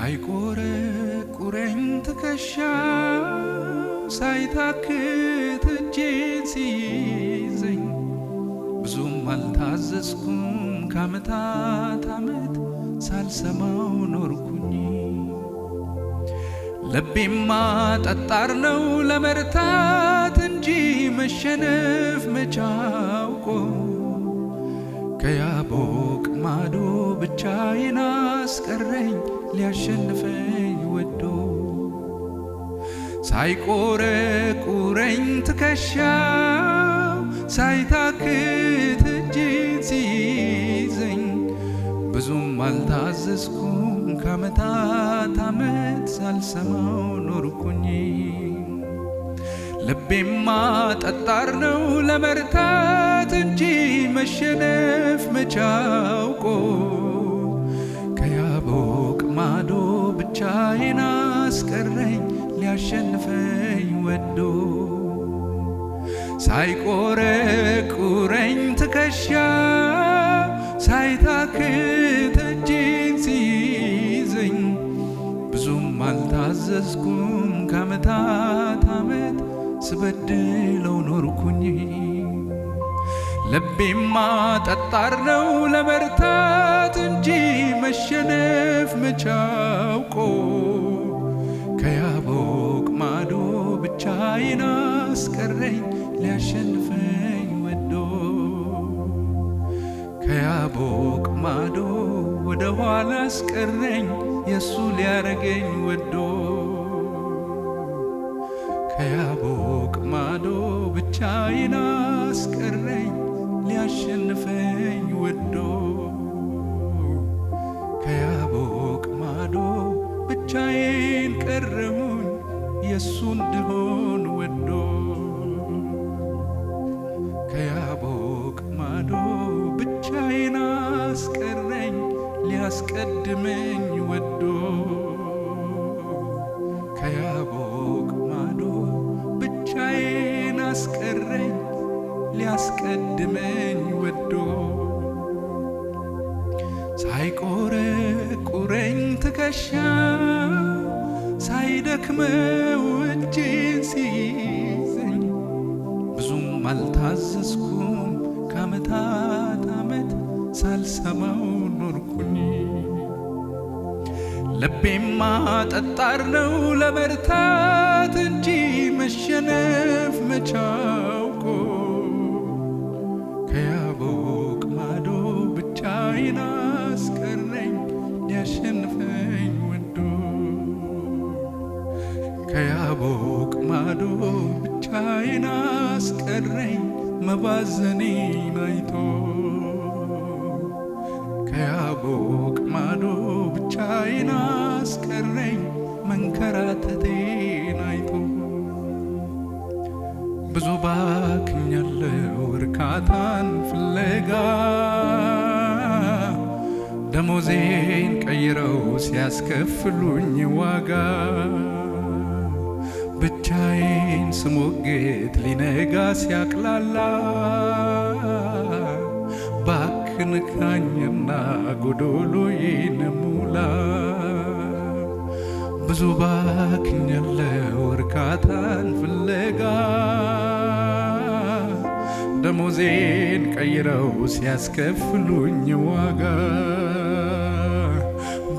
ሳይቆረቁረኝ ትከሻው ሳይታክት እጄን ሲይዘኝ ብዙም አልታዘዝኩም ከዓመታት ዓመት ሳልሰማው ኖርኩኝ። ልቤማ ጠጣር ነው ለመርታት እንጂ መሸነፍ መች አውቆ ከያቦቅ ማዶ ብቻዬን አስቀረኝ ሊያሸንፈኝ ወዶ። ሳይቆረቁረኝ ትከሻው ሳይታክት እጄን ሲይዘኝ ብዙም አልታዘዝኩም ከዓመታት ዓመት ሳልሰማው ኖርኩኝ። ልቤማ ጠጣር ነው ለመርታት እንጂ መሸነፍ መች አውቆ ከያቦቅ ማዶ ብቻዬን አስቀረኝ ሊያሸንፈኝ ወዶ። ሳይቆረቁረኝ ትከሻው ሳይታክት እጄን ሲይዘኝ ብዙም አልታዘዝኩም ከዓመታት ዓመት ስበድለው ኖርኩኝ። ልቤማ ጠጣር ነው ለመርታት እንጂ መሸነፍ መች አውቆ ከያቦቅ ማዶ ብቻዬን አስቀረኝ ሊያሸንፈኝ ወዶ። ከያቦቅ ማዶ ወደ ኋላ አስቀረኝ የሱ ሊያረገኝ ወዶ። ከያቦቅ ማዶ ብቻዬን አስቀረኝ ሊያሸንፈኝ ወዶ። ከያቦቅ ማዶ ብቻዬን ቀረሁኝ የሱ እንድሆን ወዶ። ከያቦቅ ማዶ ብቻዬን አስቀረኝ ሊያስቀድመኝ ወዶ። ከያቦቅ ማዶ ብቻዬን አስቀረኝ ሊያስቀድመኝ ወዶ። ሳይቆረቁረኝ ትከሻው ሳይደክመው እጄን ሲይዘኝ ብዙም አልታዘዝኩም ከዓመታት ዓመት ሳልሰማው ኖርኩኝ። ልቤማ ጠጣር ነው ለመርታት እንጂ መሸነፍ መች አውቆ ከያቦቅ ማዶ ብቻዬን አስቀረኝ ሊያሸንፈኝ ወዶ። ከያቦቅ ማዶ ብቻዬን አስቀረኝ መባዘኔን አይቶ። ከያቦቅ ማዶ ብቻዬን አስቀረኝ መንከራተቴን አይቶ። ብዙ ባክኛለሁ እርካታን ፍለጋ ደሞዜን ቀይረው ሲያስከፍሉኝ ዋጋ። ብቻዬን ስሞግት ሊነጋ ሲያቅላላ ባክንካኝና ጎዶሎዬን ሙላ። ብዙ ባክኛለሁ እርካታን ፍለጋ ደሞዜን ቀይረው ሲያስከፍሉኝ ዋጋ።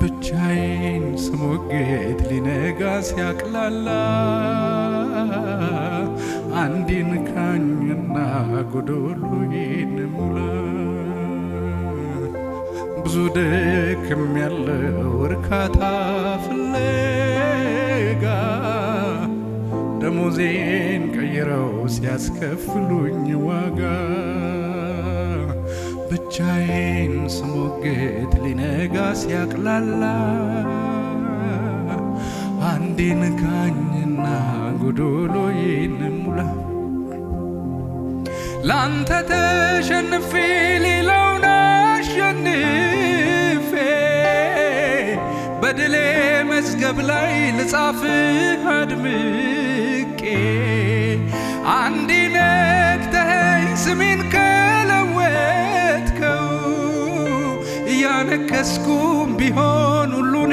ብቻዬን ስሞግት ሊነጋ ሲያቅላላ አንዴን ካኝና ጎዶሎዬን ሙላ። ብዙ ደክሜያለሁ እርካታ ፍለጋ ደሞዜን ቀይረው ሲያስከፍሉኝ ዋጋ። ብቻዬን ስሞግት ሊነጋ ሲያቅላላ አንዴን ካኝና ጎዶሎዬን ሙላ። ላንተ ተሸንፌ ሌላውን አሸንፌ በድሌ መዝገብ ላይ ልጻፍህ አድምቄ አንዴ ነክተኸኝ ስሜን ከለወጥከው እያነከስኩም ቢሆን ሁሉን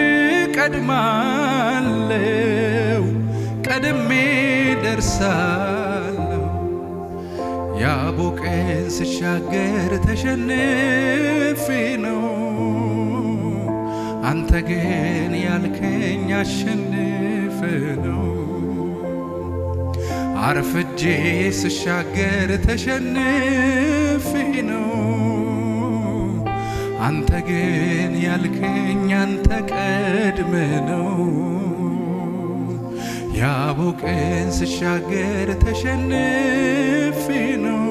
ቀድማለው ቀድሜ ደርሳለሁ ያቦቀን ስሻገር ተሸንፌ ነው አንተ ግን ያልከኝ አሸንፈ ነው አርፍጄ ስሻገር ተሸንፌ ነው አንተ ግን ያልከኝ አንተ ቀድመ ነው ያቦቀን ስሻገር ተሸንፌ ነው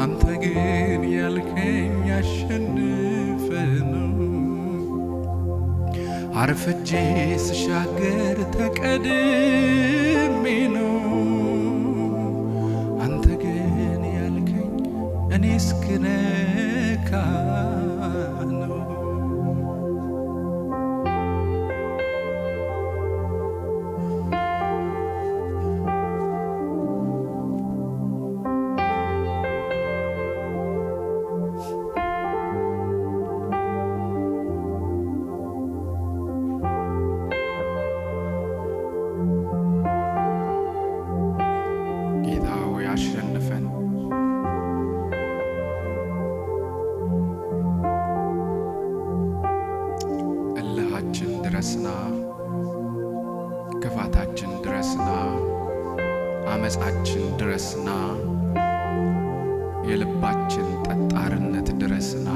አንተ ግን ያልከኝ አሸንፈ ነው አርፍጄ ስሻገር ተቀድሜ ነው አንተ ግን ያልከኝ እኔ እስክነካ ነው አሸንፈን እልሃችን ድረስና ክፋታችን ድረስና አመፃችን ድረስና የልባችን ጠጣርነት ድረስና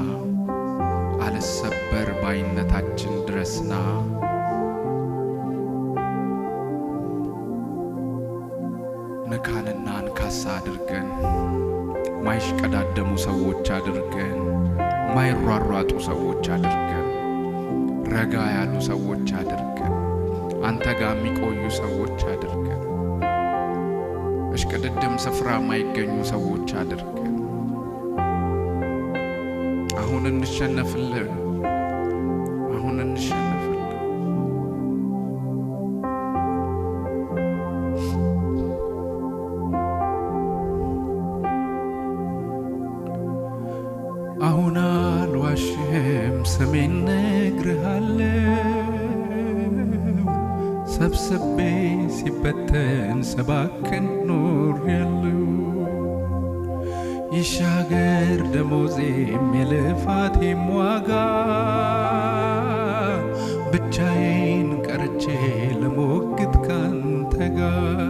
አልሰበር ባይነታችን ድረስና ነካንና አንካሳ አድርገን ማይሽቀዳደሙ ሰዎች አድርገን ማይሯሯጡ ሰዎች አድርገን ረጋ ያሉ ሰዎች አድርገን አንተ ጋር የሚቆዩ ሰዎች አድርገን እሽቅድድም ስፍራ ማይገኙ ሰዎች አድርገን አሁን እንሸነፍልህ አሁን እንሸነፍልህ አሁን አልዋሽም ስሜን ነግርሃለሁ ሰብስቤ ሲበተን ሰባክን ኖሬያለሁ ይሻገር ደሞዜም የልፋቴም ዋጋ ብቻዬን ቀርቼ ለሞግት ካንተ ጋር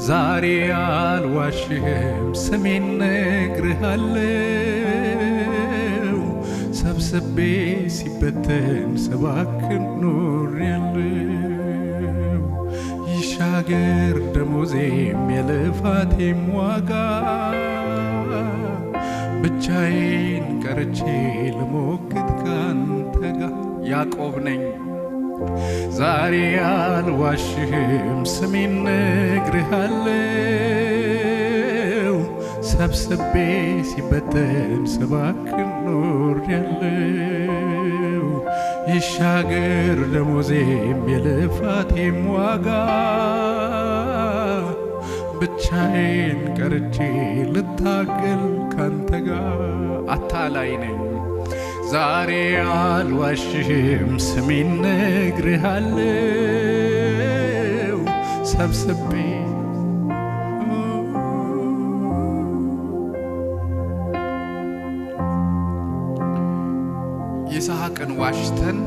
ዛሬ አልዋሽም ስሜን ነግርሃለሁ ሰብስቤ ሲበተን ሰባክን ኖሬያለሁ ይሻገር ደሞዜም የልፋቴም ዋጋ ብቻዬን ቀርቼ ለሞግት ካንተ ጋር ያዕቆብ ነኝ ዛሬ አልዋሽም ስሜን ነግርሃለሁ ሰብስቤ ሲበተን ሰባክን ኖሬያለሁ ይሻገር ደሞዜም የልፋቴም ዋጋ ብቻዬን ቀርቼ ልታገል ካንተ ጋር አታላይ ነኝ ዛሬ አልዋሽም ስሜን ነግርሃለሁ ሰብስቤ ይስሐቅን ዋሽተን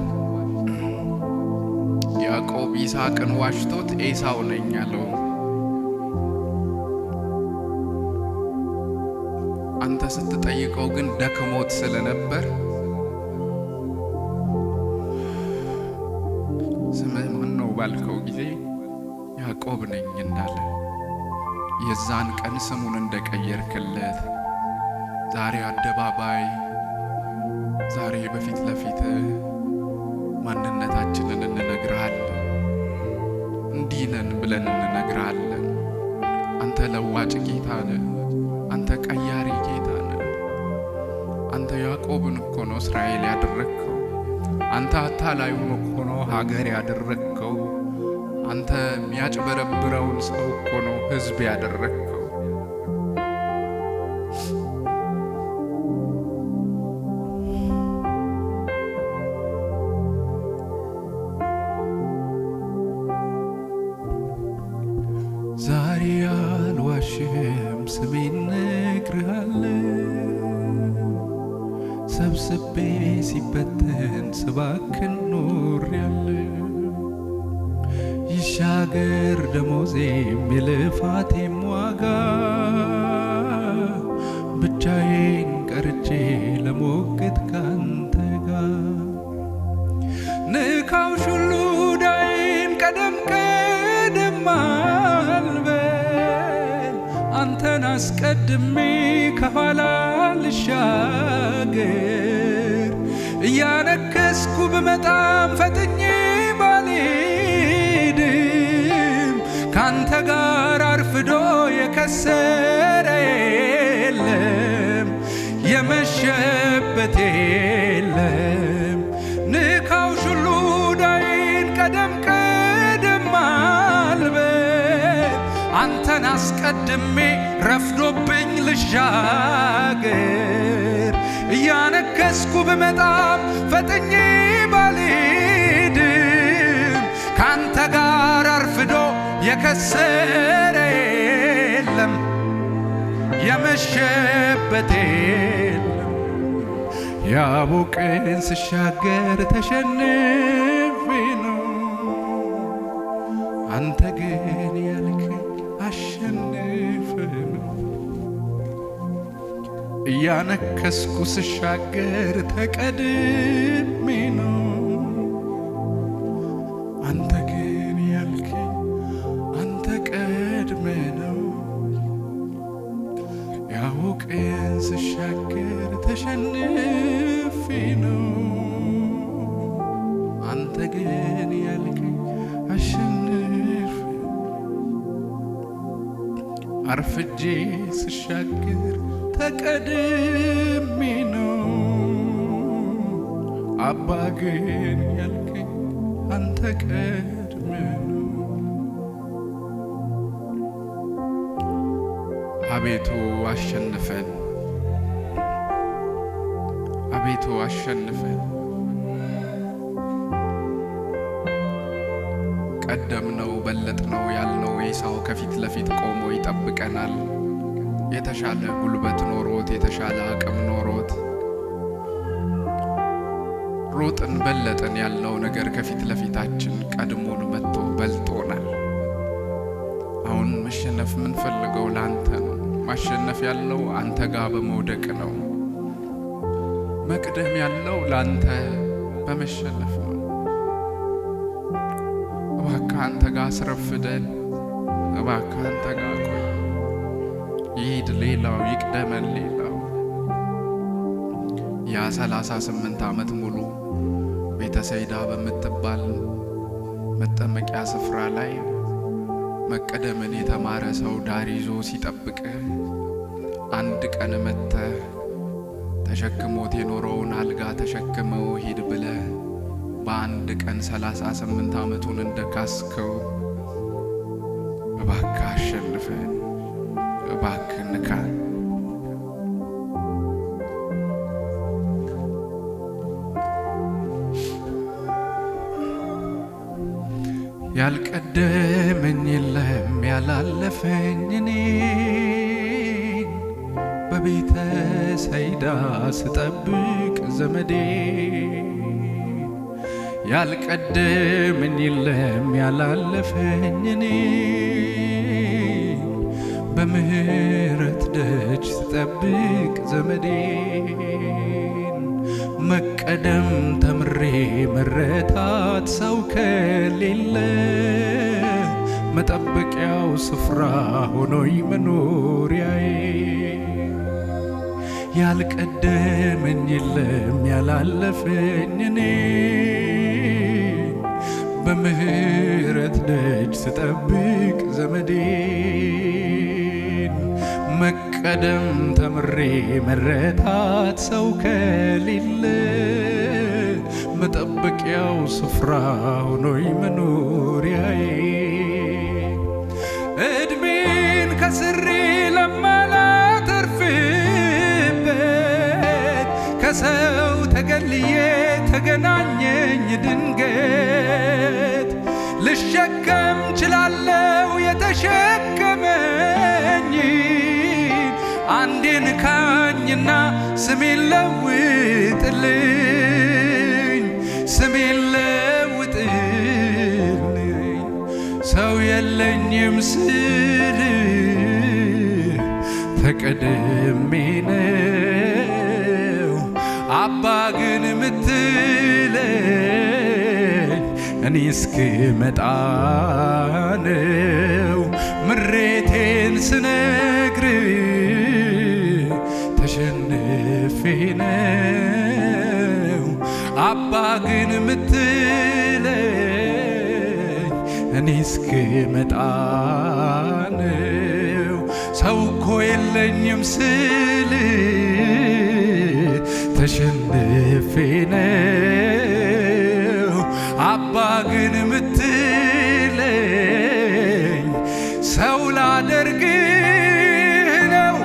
ያዕቆብ ይስሐቅን ዋሽቶት ኤሳው ነኝ ያለው አንተ ስትጠይቀው ግን ደክሞት ስለነበር ስምህ ማን ነው ባልከው ጊዜ ያዕቆብ ነኝ እንዳለ የዛን ቀን ስሙን እንደቀየርክለት ዛሬ አደባባይ ዛሬ በፊት ለፊት ማንነታችንን እንነግርሃለን እንዲህ ነን ብለን እንነግርሃለን አንተ ለዋጭ ጌታ ነህ አንተ ቀያሪ ጌታ ነህ አንተ ያዕቆብን እኮ ነው እስራኤል ያደረግከው አንተ አታላዩን እኮ ነው ሀገር ያደረግከው አንተ የሚያጭበረብረውን ሰው እኮ ነው ሕዝብ ያደረግከው አልዋሽም ስሜን ነግርሃለሁ ሰብስቤ ሲበተን ስባክን ኖሬያለሁ ይሻገር ደሞዜም የልፋቴም ዋጋ ብቻዬን ቀርቼ ለሞግት ካንተ ጋር ንካው ሹሉዳዬን ቀደም ቀደም አልበል አንተን አስቀድሜ ከኋላ ልሻገር እያነከስኩ ብመጣም ፈጥኜ ባልሄድም ካንተ ጋር አርፍዶ የከሰረ የለም የመሸበት የለም ንካው ሹሉዳዬን ቀደም ቀደም አልበል አንተን አስቀድሜ ረፍዶብኝ ልሻገር እያነከስኩ ብመጣም ፈጥኜ ባልሄድም ካንተ ጋር አርፍዶ የከሰረ የለም የመሸበት የለም ያቦቀን ስሻገር ተሸንፌ ነው አንተ ግን ያልከኝ አሸንፈ ነው እያነከስኩ ስሻገር ተቀድሜ ነው አንተ ግን ያልከኝ አንተ ቀድመ ነው ያውቀን ስሻገር ተሸንፌ ነው አንተ ግን ያልከኝ አሸንፍ አርፍጄ ስሻገር ተቀድሜ ነው አባ ግን ያልከኝ አንተ ቀድመ ነው አቤቱ አሸንፈን አቤቱ አሸንፈን ቀደምነው በለጥነው ያልነው ኤሳው ከፊት ለፊት ቆሞ ይጠብቀናል የተሻለ ጉልበት ኖሮት የተሻለ አቅም ኖሮት ሮጥን በለጥን ያልነው ነገር ከፊት ለፊታችን ቀድሞን መጥቶ በልጦናል አሁን መሸነፍ ምንፈልገው ላንተ ነው ማሸነፍ ያለው አንተ ጋር በመውደቅ ነው መቅደም ያለው ላንተ በመሸነፍ ነው እባክህ አንተ ጋር አስረፍደን እባክህ አንተ ጋር ቆይ ይሄድ ሌላው ይቅደመን ሌላው ያ 38 ዓመት ሙሉ ቤተሰይዳ በምትባል መጠመቂያ ስፍራ ላይ መቀደምን የተማረ ሰው ዳር ይዞ ሲጠብቅ አንድ ቀን መተ ተሸክሞት የኖረውን አልጋ ተሸክመው ሂድ ብለ በአንድ ቀን 38 ዓመቱን እንደካስከው እባክህ አሸንፈን እባክህ ንካን ያልቀደመኝ የለም ያላለፈኝ እኔ በቤተ ሰይዳ ስጠብቅ ዘመዴ ያልቀደመኝ የለም ያላለፈኝ እኔ በምህረት ደጅ ስጠብቅ ዘመዴን መቀደም ተምሬ መረታት ሰው ከሌለ መጠበቂያው ስፍራ ሆኖኝ መኖሪያዬ ያልቀደመኝ የለም ያላለፈኝ እኔ በምህረት ደጅ ስጠብቅ ዘመዴን መቀደም ተምሬ መረታት ሰው ከሌለ መጠበቂያው ስፍራ ሆኖኝ መኖሪያዬ እድሜን ከስሬ ለማላተርፍበት ከሰው ተገልዬ ተገናኘኝ ድንገት ልሸከም ችላለው የተሸከመኝ አንዴን ካኝና ስሜን ለውጥልኝ ስሜን ለውጥልኝ ሰው የለኝም ስል ተቀድሜ ነው አባ ግን ምትለኝ እኔ እስክመጣ ነው ምሬቴን ስነግር ተሸንፌ ነው አባ ግን ምትለኝ እኔ እስክመጣ ነው ሰው እኮ የለኝም ስል ተሸንፌ ነው አባ ግን ምትለኝ ሰው ላደርግህ ነው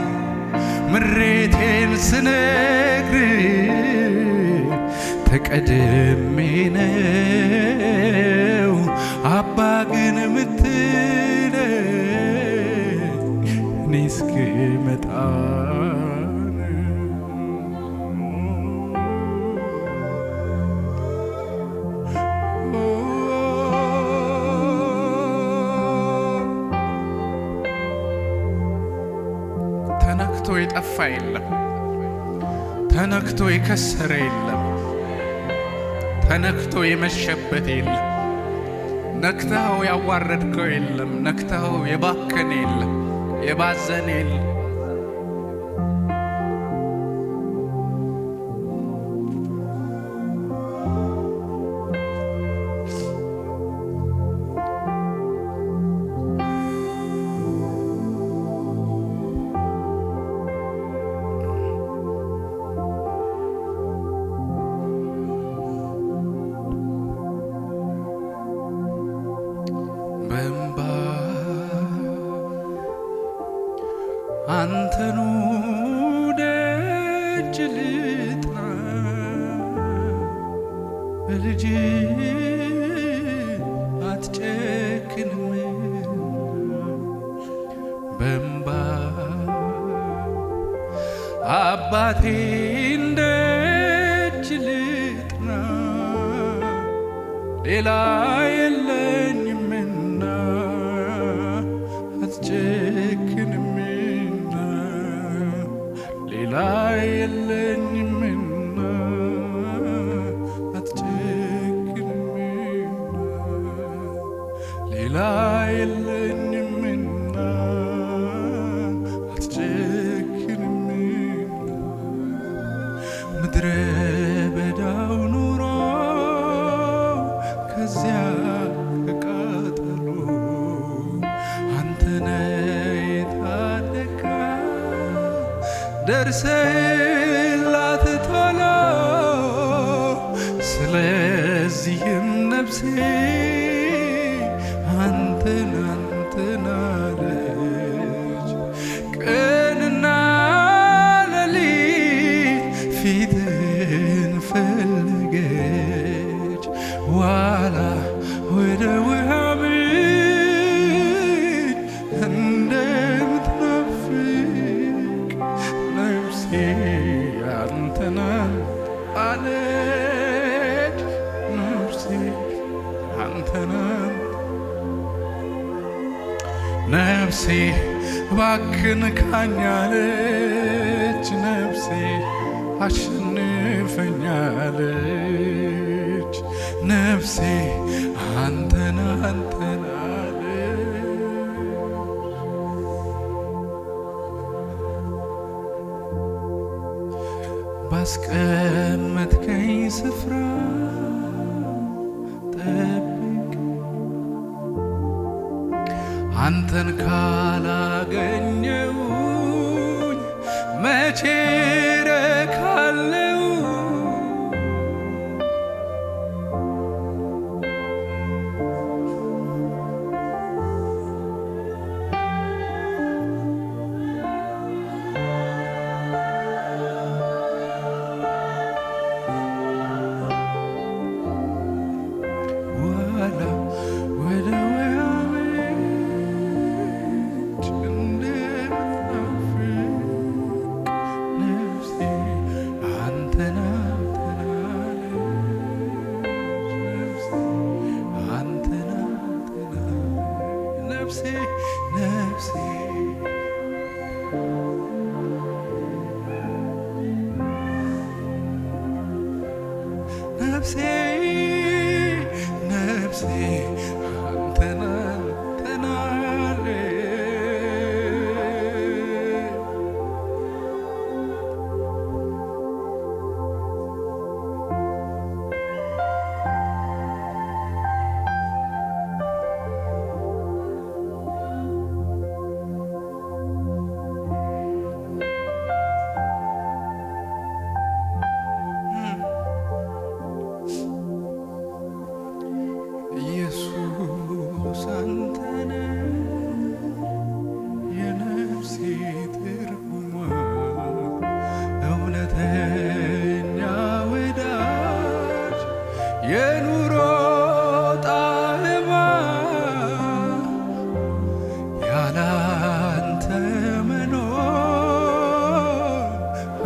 ምሬቴን ስነግር ተቀድሜ ነው አባ ግን ምትለኝ እኔ እስክመጣ ተነክቶ የጠፋ የለም ተነክቶ የከሰረ የለም ተነክቶ የመሸበት የለም ነክተው ያዋረድከው የለም ነክተው የባከነ የለም የባዘነ የለም በእንባ አንተኑ ደጅ ልጥና በልጅ አትጨክንም በእንባ አባቴን ደጅ ልጥና ሌላ የለኝምና አትጨክንምና ሌላ የለኝምና አትጨክንምና ሌላ የለኝምና አትጨክንምና ምድረ በዳው ኑሮ ከዚያ ከቃጠሎ አንተነ የታደጋ ደርሰህላት ቶሎ ስለዚህም ነፍሴ አንተን አንተን አለች ቀንና ሌሊት ፊትህን ፈለገች ዋላ ወደ ውሃ ምንጭ እንደምትናፍቅ ነፍሴ አንተን አለች ነፍሴ አንተን ነፍሴ እባክህን ካኛለች ነፍሴ አሸንፈኛለች ነፍሴ አንተን አንተን ባስቀመጥከኝ ስፍራ ጠብቅ አንተን ካላገኘሁኝ መቼ ረካለሁ ወደ ወያ ምንጭ ነፍሴ ነፍሴ ነፍሴ ነፍሴ አንተን አንተን አለ ኢየሱስ አንተነ የነፍሴ ትርጉሟ እውነተኛ ወዳጅ የኑሮ ጣዕሟ ያላንተ መኖር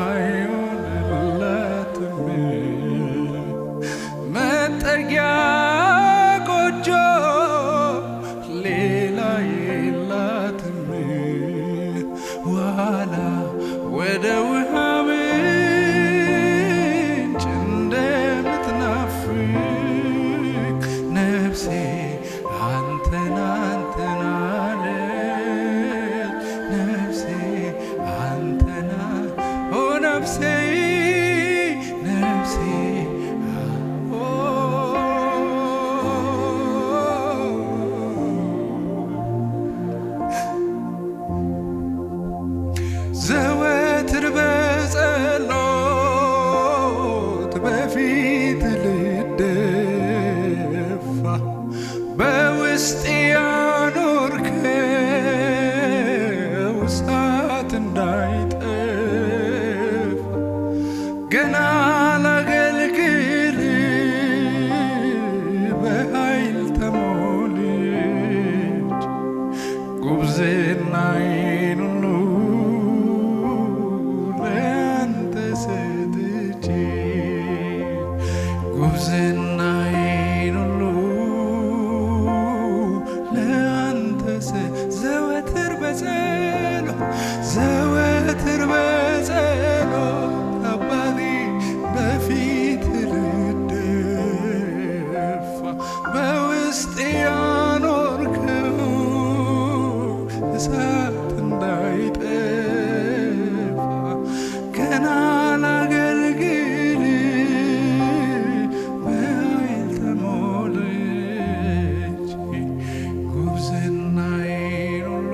አይሆንላትም መጠጊያ ዋላ ወደ ውሃ ምንጭ እንደምትናፍቅ ነፍሴ አንተን አንተን አለች ነፍሴ አንተን ኦ ነፍሴ ነፍሴ ዘወትር በጸሎት በፊት ልደፋ በውስጤ ያኖርከው እሳት እንዳይጠፋ ገና ላገልግል በኃይል ተሞልቼ ጉብዝናዬን ሁሉ ጉብዝናዬን ሁሉ ለአንተ ዘወትር በጸሎት አባቴ በፊት ልደፋ በውስጤ ያኖርከው እሳት እንዳይጠፋ ገና ላገልግል በኃይል ተሞልቼ ጉብዝናዬን ሁሉ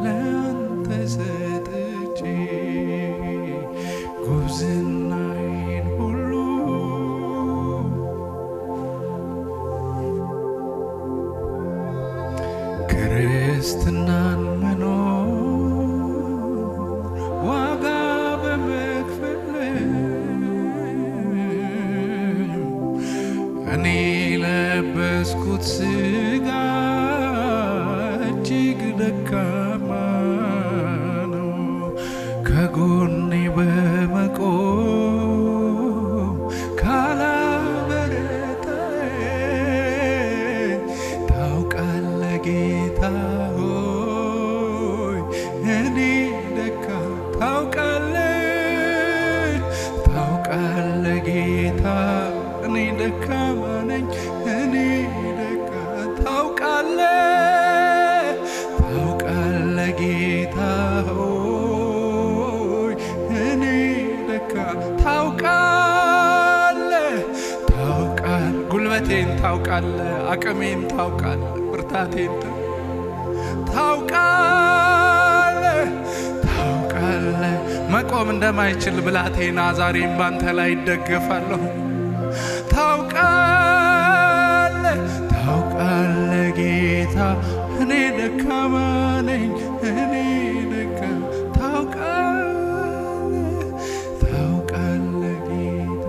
ለአንተ ሰጥቼ ጉብዝናዬን ሁሉ ክርስትናን መኖር ዋጋ በመክፈል እኔ ለበስኩት ሥጋ እጅግ ደካማ ነው ከጎኔ በመቆም ካላበረታኝ ታውቃለህ ጌታ ሆይ እኔ ታውቃለህ ጌታ እኔ ደካማ ነኝ እኔ ታውቃለህ ጌታ ሆይ እኔ ታውቃለህ ጉልበቴን ታውቃለህ አቅሜን ታውቃለህ ብርታቴን ታውቃለህ መቆም እንደማይችል ብላቴና ዛሬም ባንተ ላይ ይደገፋለሁ ታውቃለህ ጌታ እኔ ደካማ ነኝ እኔ ታውቃለህ ጌታ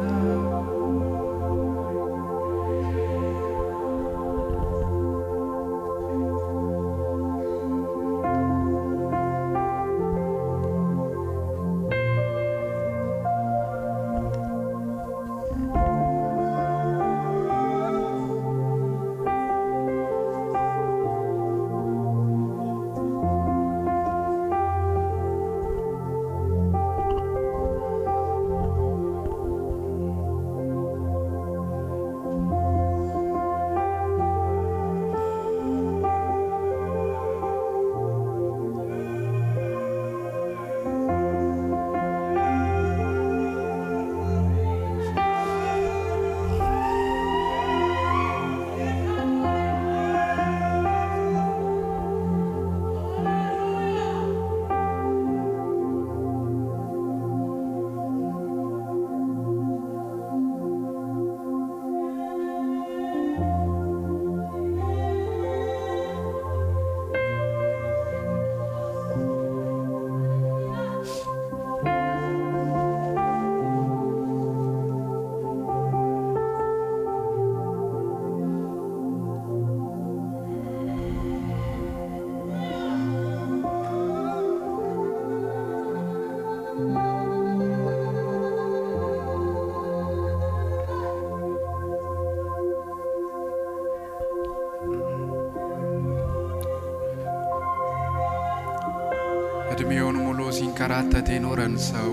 እድሜውን ሙሉ ሲንከራተት የኖረን ሰው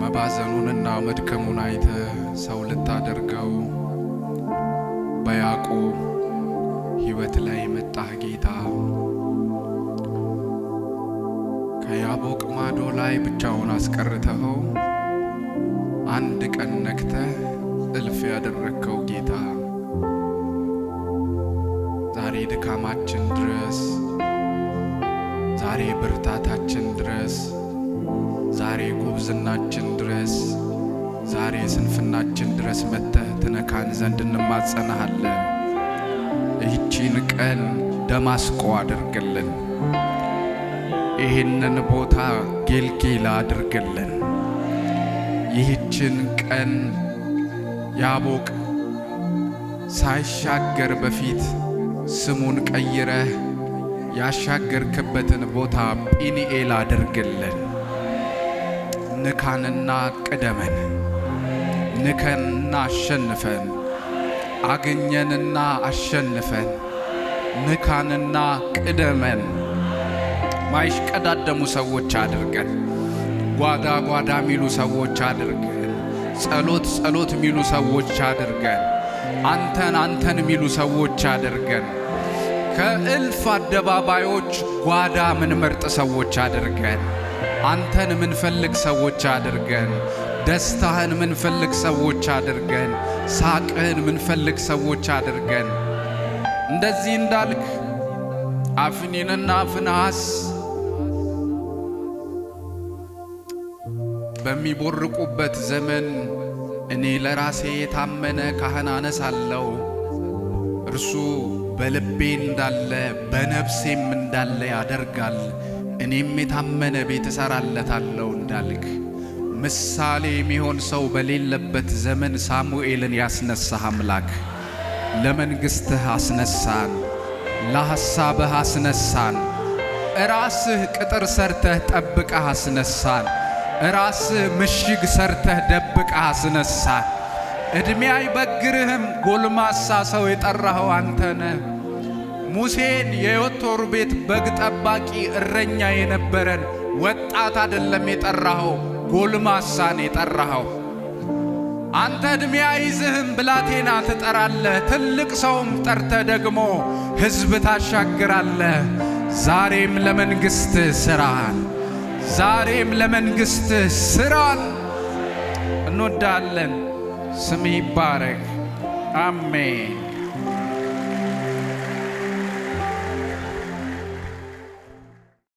መባዘኑንና መድከሙን አይተ ሰው ልታደርገው በያዕቆብ ሕይወት ላይ መጣህ ጌታ። ከያቦቅ ማዶ ላይ ብቻውን አስቀርተኸው አንድ ቀን ነክተህ እልፍ ያደረግከው ጌታ ዛሬ ድካማችን ድረስ፣ ዛሬ ብርታታችን ድረስ፣ ዛሬ ጉብዝናችን ድረስ፣ ዛሬ ስንፍናችን ድረስ መጥተህ ትነካን ዘንድ እንማጸናሃለን። ይህቺን ቀን ደማስቆ አድርግልን። ይህንን ቦታ ጌልጌላ አድርግልን። ይህችን ቀን ያቦቅ ሳይሻገር በፊት ስሙን ቀይረህ ያሻገርክበትን ቦታ ጲኒኤል አድርግልን። ንካንና ቅደመን፣ ንከንና አሸንፈን፣ አገኘንና አሸንፈን፣ ንካንና ቅደመን። ማይሽቀዳደሙ ሰዎች አድርገን፣ ጓዳ ጓዳ ሚሉ ሰዎች አድርገን፣ ጸሎት ጸሎት ሚሉ ሰዎች አድርገን፣ አንተን አንተን ሚሉ ሰዎች አድርገን፣ ከእልፍ አደባባዮች ጓዳ ምንመርጥ ሰዎች አድርገን፣ አንተን ምንፈልግ ሰዎች አድርገን፣ ደስታህን ምንፈልግ ሰዎች አድርገን፣ ሳቅህን ምንፈልግ ሰዎች አድርገን። እንደዚህ እንዳልክ አፍኒንና ፊንሐስ በሚቦርቁበት ዘመን እኔ ለራሴ የታመነ ካህን አነሳለሁ፣ እርሱ በልቤ እንዳለ በነፍሴም እንዳለ ያደርጋል፣ እኔም የታመነ ቤት እሰራለታለሁ እንዳልክ ምሳሌ የሚሆን ሰው በሌለበት ዘመን ሳሙኤልን ያስነሳህ አምላክ ለመንግሥትህ አስነሳን፣ ለሐሳብህ አስነሳን። ራስህ ቅጥር ሰርተህ ጠብቀህ አስነሳን። ራስህ ምሽግ ሰርተህ ደብቀህ አስነሳን። ዕድሜ አይበግርህም፣ ጎልማሳ ሰው የጠራኸው አንተ ነህ። ሙሴን የዮቶር ቤት በግ ጠባቂ እረኛ የነበረን ወጣት አይደለም የጠራኸው፣ ጎልማሳን የጠራኸው አንተ። ዕድሜ አይዝህም፣ ብላቴና ትጠራለህ። ትልቅ ሰውም ጠርተህ ደግሞ ሕዝብ ታሻግራለህ። ዛሬም ለመንግሥትህ ሥራን፣ ዛሬም ለመንግሥትህ ሥራን እንወዳለን። ስምህ ይባረክ። አሜን።